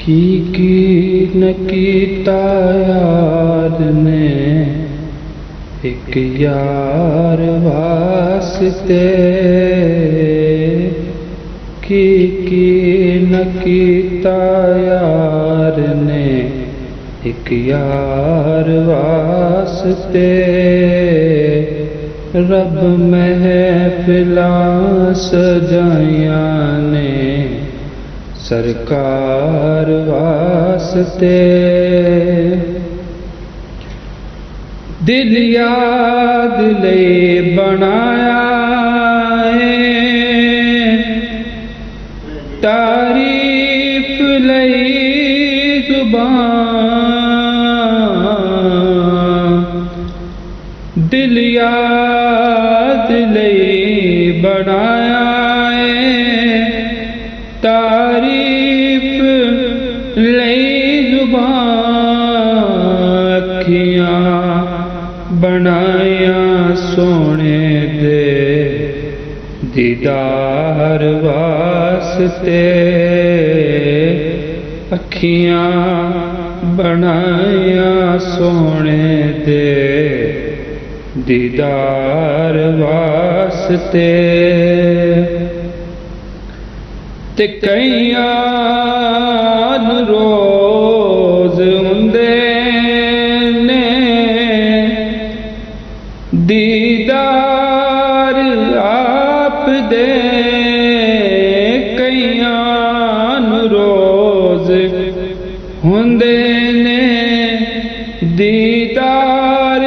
की न कीता यार ने एक यार वास्ते, की न कीता यार ने एक यार वास्ते। रब महफिलां सजाइयां ने सरकार वास्ते। दिल याद ले बनाया है, तारीफ लई जुबान। दिल याद ले बनाया है, तारीफ लई जुबान। अखियां बनाया सोने दे दीदार वास्ते। अखियां बनाया सोने दे दीदार वास्ते। ते कईयां नूं रोज़ हुंदे ने दीदार आप दे। कईयां नूं रोज़ हुंदे ने दीदार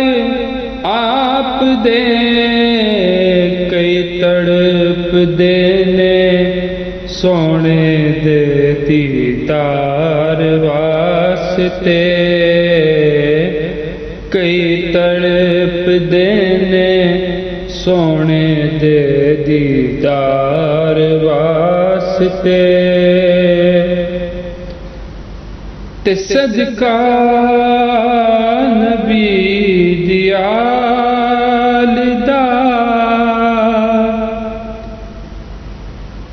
आप दे। कई तड़प दे ने सोने दे दीदार वास्ते। कई तड़प दे ने सोने दे दीदार वास्ते। ते सदका नबी दियाल दा,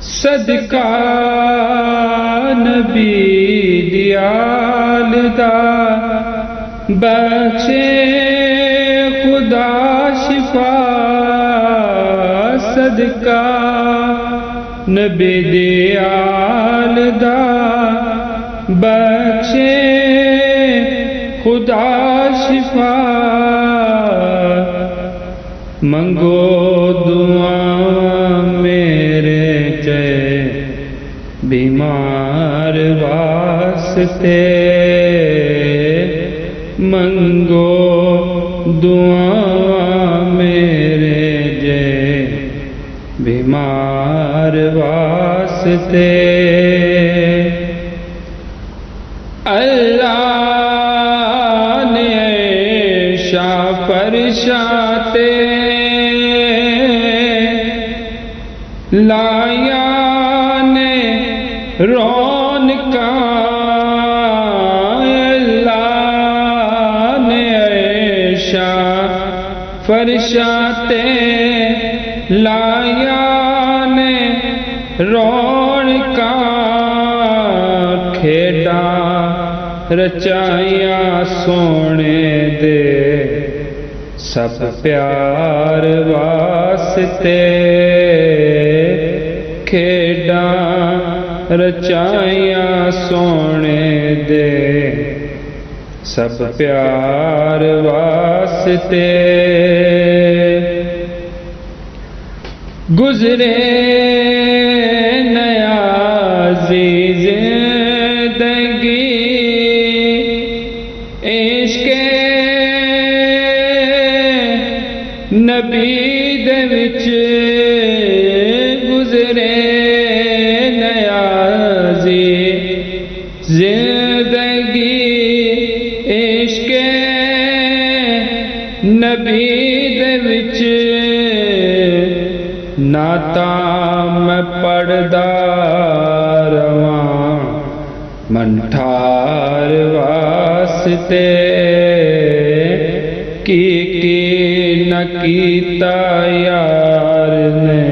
सदका नबी दियाल दा। बख्शे खुदा शिफा, सदका नबी दियाल दा। बख्शे खुदा शिफा, मंगो दुआ मेरे जय बीमार वास्ते। मंगो दुआ मेरे जय बीमार वास्ते। अल्लाह ने ऐशा फरशाते लाया ने रौनका। अल्लाह ने ऐशा फरशाते लाया ने रौनका। खेड़ा रचाया सोने दे सब प्यार वास्ते। खेड़ा रचाया सोने दे सब प्यार वास्ते। गुजरे नयाज़ी जिंदगी इश्क़े नबी दे विच। गुजरे नयाज़ी जिंदगी इश्क़े नबी दे विच। नाता मैं पढ़दा रवां मंठार वास्ते। की न कीता यार ने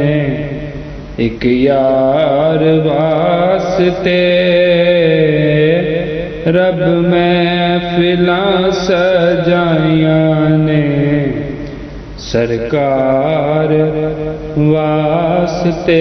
एक यार वास्ते रब महफिलां सजाइयां ने सरकार वास्ते।